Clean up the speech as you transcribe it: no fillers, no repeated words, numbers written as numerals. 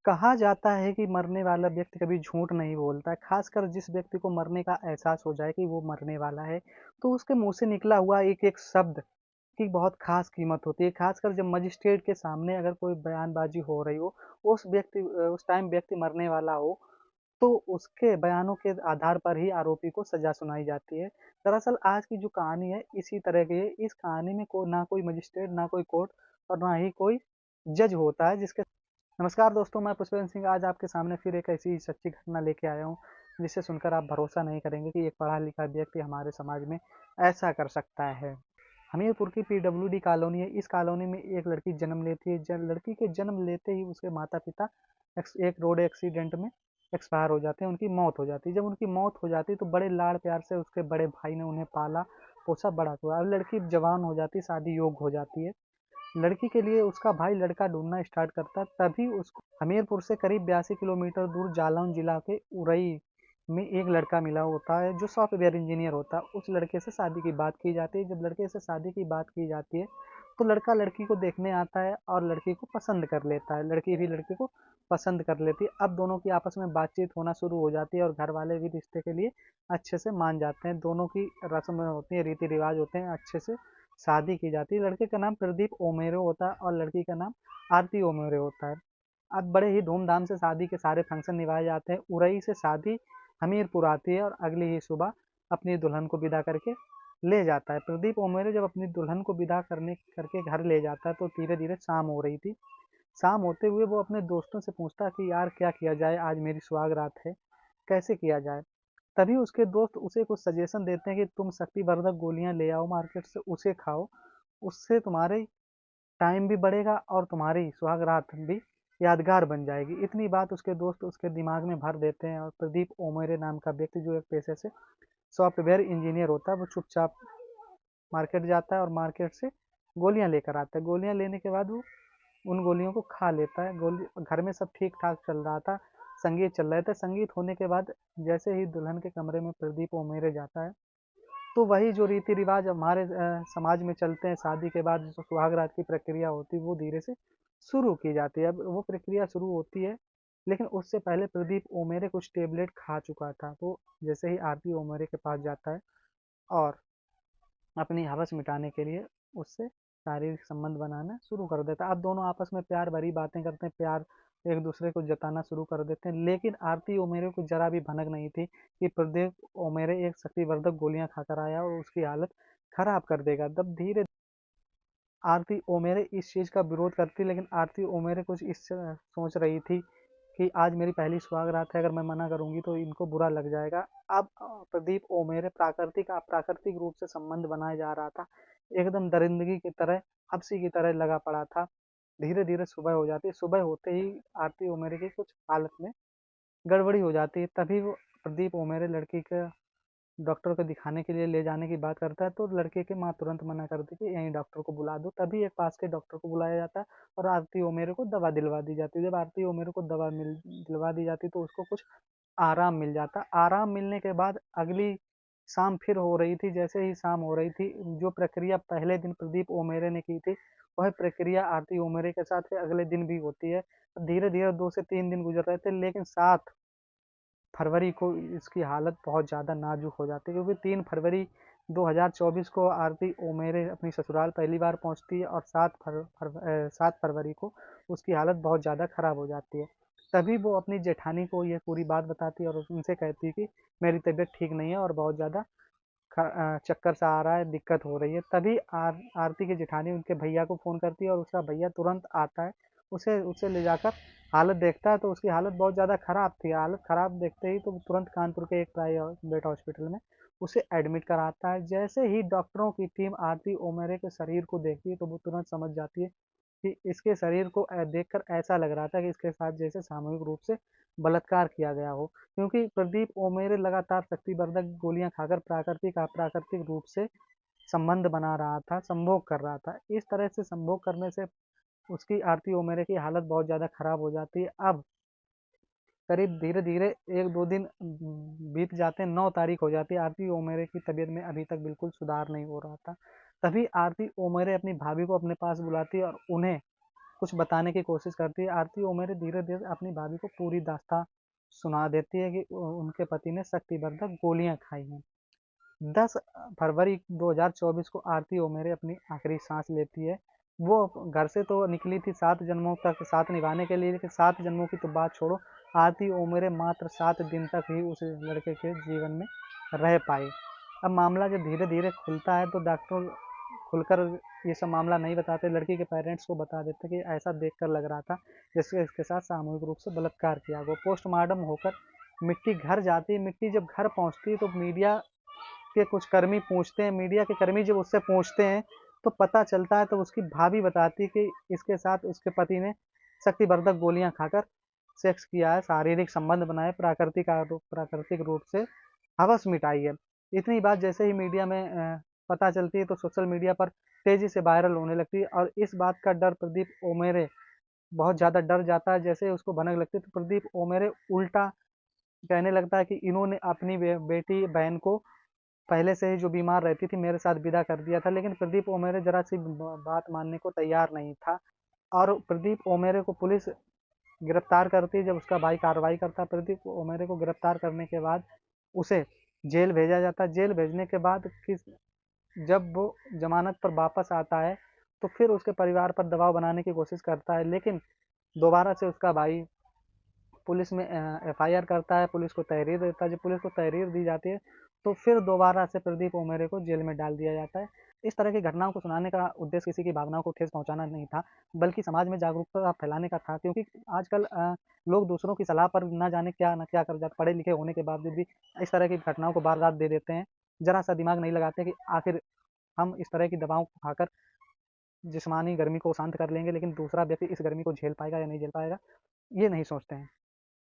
कहा जाता है कि मरने वाला व्यक्ति कभी झूठ नहीं बोलता है, खासकर जिस व्यक्ति को मरने का एहसास हो जाए कि वो मरने वाला है, तो उसके मुँह से निकला हुआ एक-एक शब्द की बहुत खास कीमत होती है। खासकर जब मजिस्ट्रेट के सामने अगर कोई बयानबाजी हो रही हो, उस टाइम व्यक्ति मरने वाला हो, तो उसके बयानों के आधार पर ही आरोपी को सज़ा सुनाई जाती है। दरअसल आज की जो कहानी है इसी तरह की है। इस कहानी में ना कोई मजिस्ट्रेट, ना कोई कोर्ट और ना ही कोई जज होता है जिसके नमस्कार दोस्तों, मैं पुष्पेंद्र सिंह आज आपके सामने फिर एक ऐसी सच्ची घटना लेके आया हूँ, जिसे सुनकर आप भरोसा नहीं करेंगे कि एक पढ़ा-लिखा व्यक्ति हमारे समाज में ऐसा कर सकता है। हमीरपुर की पीडब्ल्यूडी कॉलोनी है। इस कॉलोनी में एक लड़की जन्म लेती है। लड़की के जन्म लेते ही उसके माता-पिता एक रोड एक्सीडेंट में एक्सपायर हो जाते हैं, उनकी मौत हो जाती है। जब उनकी मौत हो जाती है तो बड़े लाड़-प्यार से उसके बड़े भाई ने उन्हें पाला-पोसा, बड़ा किया। अब लड़की जवान हो जाती है, शादी योग्य हो जाती है। लड़की के लिए उसका भाई लड़का ढूंढना स्टार्ट करता है, तभी उसको हमीरपुर से करीब 82 किलोमीटर दूर जालौन जिला के उरई में एक लड़का मिला होता है जो सॉफ्टवेयर इंजीनियर होता है। उस लड़के से शादी की बात की जाती है। जब लड़के से शादी की बात की जाती है तो लड़का लड़की को देखने आता है और लड़की को पसंद कर लेता है, लड़की भी लड़के को पसंद कर लेती है। अब दोनों की आपस में बातचीत होना शुरू हो जाती है और घर वाले भी रिश्ते के लिए अच्छे से मान जाते हैं। दोनों की रस्म होती है, रीति रिवाज होते हैं, अच्छे से शादी की जाती है। लड़के का नाम प्रदीप ओमेरे होता है और लड़की का नाम आरती ओमेरे होता है। अब बड़े ही धूमधाम से शादी के सारे फंक्शन निभाए जाते हैं। उरई से शादी हमीरपुर आती है और अगली ही सुबह अपनी दुल्हन को विदा करके ले जाता है। प्रदीप ओमेरे जब अपनी दुल्हन को विदा करने करके घर ले जाता है तो धीरे धीरे शाम हो रही थी। शाम होते हुए वो अपने दोस्तों से पूछता कि यार क्या किया जाए, आज मेरी सुहाग रात है, कैसे किया जाए। तभी उसके दोस्त उसे कुछ सजेशन देते हैं कि तुम शक्तिवर्धक गोलियां ले आओ मार्केट से, उसे खाओ, उससे तुम्हारे टाइम भी बढ़ेगा और तुम्हारी सुहाग रात भी यादगार बन जाएगी। इतनी बात उसके दोस्त उसके दिमाग में भर देते हैं और प्रदीप ओमेरे नाम का व्यक्ति जो एक पेशे से सॉफ्टवेयर इंजीनियर होता है, वो चुपचाप मार्केट जाता है और मार्केट से गोलियां लेकर आता है। गोलियां लेने के बाद वो उन गोलियों को खा लेता है। गोली घर में सब ठीक ठाक चल रहा था, संगीत चल रहे थे। संगीत होने के बाद जैसे ही दुल्हन के कमरे में प्रदीप ओमेरे जाता है तो वही जो रीति रिवाज हमारे समाज में चलते हैं, शादी के बाद जो सुहाग रात की प्रक्रिया होती है वो धीरे से शुरू की जाती है। अब वो प्रक्रिया शुरू होती है, लेकिन उससे पहले प्रदीप ओमेरे कुछ टेबलेट खा चुका था। तो जैसे ही आरती ओमेरे के पास जाता है और अपनी हवस मिटाने के लिए उससे शारीरिक संबंध बनाना शुरू कर देता है। अब दोनों आपस में प्यार भरी बातें करते हैं, प्यार एक दूसरे को जताना शुरू कर देते हैं। लेकिन आरती ओमेरे को जरा भी भनक नहीं थी कि प्रदीप ओमेरे एक शक्तिवर्धक गोलियां खाकर आया और उसकी हालत खराब कर देगा। तब धीरे आरती ओमेरे इस चीज़ का विरोध करती, लेकिन आरती ओमेरे कुछ इस सोच रही थी कि आज मेरी पहली सुहाग रात है, अगर मैं मना करूंगी तो इनको बुरा लग जाएगा। अब प्रदीप ओमेरे प्राकृतिक अप्राकृतिक रूप से संबंध बनाया जा रहा था, एकदम दरिंदगी की तरह, हबसी की तरह लगा पड़ा था। धीरे धीरे सुबह हो जाती है। सुबह होते ही आरती ओमेरे की कुछ हालत में गड़बड़ी हो जाती है। तभी वो प्रदीप ओमेरे लड़की का डॉक्टर को दिखाने के लिए ले जाने की बात करता है तो लड़के की माँ तुरंत मना कर देती है, यहीं डॉक्टर को बुला दो। तभी एक पास के डॉक्टर को बुलाया जाता है और आरती ओमेरे को दवा दिलवा दी जाती है। जब आरती ओमेरे को दवा मिल दिलवा दी जाती तो उसको कुछ आराम मिल जाता। आराम मिलने के बाद अगली शाम फिर हो रही थी। जैसे ही शाम हो रही थी, जो प्रक्रिया पहले दिन प्रदीप ओमेरे ने की थी वह प्रक्रिया आरती ओमेरे के साथ अगले दिन भी होती है। धीरे धीरे 2 से 3 दिन गुजर रहे थे, लेकिन 7 फरवरी को इसकी हालत बहुत ज़्यादा नाजुक हो जाती है, क्योंकि 3 फरवरी 2024 को आरती ओमेरे अपनी ससुराल पहली बार पहुंचती है और 7 फरवरी को उसकी हालत बहुत ज़्यादा ख़राब हो जाती है। तभी वो अपनी जेठानी को ये पूरी बात बताती है और उनसे कहती है कि मेरी तबीयत ठीक नहीं है और बहुत ज़्यादा चक्कर सा आ रहा है, दिक्कत हो रही है। तभी आरती की जेठानी उनके भैया को फ़ोन करती है और उसका भैया तुरंत आता है। उसे उसे ले जाकर हालत देखता है तो उसकी हालत बहुत ज़्यादा ख़राब थी। हालत ख़राब देखते ही तो वो तुरंत कानपुर के एक प्राइवेट हॉस्पिटल में उसे एडमिट कराता है। जैसे ही डॉक्टरों की टीम आरती ओमेरे के शरीर को देखती है तो वो तुरंत समझ जाती है कि इसके शरीर को देखकर ऐसा लग रहा था कि इसके साथ जैसे सामूहिक रूप से बलात्कार किया गया हो, क्योंकि प्रदीप ओमेरे लगातार शक्तिवर्धक गोलियां खाकर प्राकृतिक अप्राकृतिक रूप से संबंध बना रहा था, संभोग कर रहा था। इस तरह से संभोग करने से उसकी आरती ओमेरे की हालत बहुत ज़्यादा खराब हो जाती है। अब करीब धीरे धीरे 1-2 दिन बीत जाते हैं, 9 तारीख हो जाती है। आरती ओमेरे की तबीयत में अभी तक बिल्कुल सुधार नहीं हो रहा था। तभी आरती ओमेरे अपनी भाभी को अपने पास बुलाती है और उन्हें कुछ बताने की कोशिश करती है। आरती ओमेरे धीरे-धीरे अपनी भाभी को पूरी दास्तान सुना देती है कि उनके पति ने शक्तिवर्धक गोलियाँ खाई हैं। 10 फरवरी 2024 को आरती ओमेरे अपनी आखिरी सांस लेती है। वो घर से तो निकली थी 7 जन्मों तक साथ निभाने के लिए, लेकिन 7 जन्मों की तो बात छोड़ो, आरती ओमेरे मात्र 7 दिन तक ही उस लड़के के जीवन में रह पाई। अब मामला जब धीरे-धीरे खुलता है तो डॉक्टर खुलकर ये सब मामला नहीं बताते, लड़की के पेरेंट्स को बता देते कि ऐसा देखकर लग रहा था जैसे इसके साथ सामूहिक रूप से बलात्कार किया गया। पोस्टमार्टम होकर मिट्टी घर जाती है। मिट्टी जब घर पहुंचती है तो मीडिया के कुछ कर्मी पूछते हैं, मीडिया के कर्मी जब उससे पूछते हैं तो पता चलता है, तो उसकी भाभी बताती है कि इसके साथ उसके पति ने शक्तिवर्धक गोलियां खाकर सेक्स किया है, शारीरिक संबंध बनाए, प्राकृतिक रूप से हवस मिटाई है। इतनी बात जैसे ही मीडिया में पता चलती है तो सोशल मीडिया पर तेजी से वायरल होने लगती है, और इस बात का डर प्रदीप ओमेरे बहुत ज़्यादा डर जाता है। जैसे उसको भनक लगती है तो प्रदीप ओमेरे उल्टा कहने लगता है कि इन्होंने अपनी बेटी बहन को पहले से ही जो बीमार रहती थी मेरे साथ विदा कर दिया था। लेकिन प्रदीप ओमेरे जरा सी बात मानने को तैयार नहीं था, और प्रदीप ओमेरे को पुलिस गिरफ्तार करती है। जब उसका भाई कार्रवाई करता है, प्रदीप ओमेरे को गिरफ्तार करने के बाद उसे जेल भेजा जाता है। जेल भेजने के बाद जब वो जमानत पर वापस आता है तो फिर उसके परिवार पर दबाव बनाने की कोशिश करता है, लेकिन दोबारा से उसका भाई पुलिस में एफआईआर करता है, पुलिस को तहरीर देता है। जब पुलिस को तहरीर दी जाती है तो फिर दोबारा से प्रदीप ओमेरे को जेल में डाल दिया जाता है। इस तरह की घटनाओं को सुनाने का उद्देश्य किसी की भावनाओं को ठेस पहुंचाना नहीं था, बल्कि समाज में जागरूकता फैलाने का था। क्योंकि आजकल लोग दूसरों की सलाह पर ना जाने क्या ना क्या कर जाते, पढ़े लिखे होने के बावजूद भी इस तरह की घटनाओं को बार बार दे देते हैं। जरा सा दिमाग नहीं लगाते कि आखिर हम इस तरह की दवाओं को खाकर जिस्मानी गर्मी को शांत कर लेंगे, लेकिन दूसरा व्यक्ति इस गर्मी को झेल पाएगा या नहीं झेल पाएगा, ये नहीं सोचते हैं।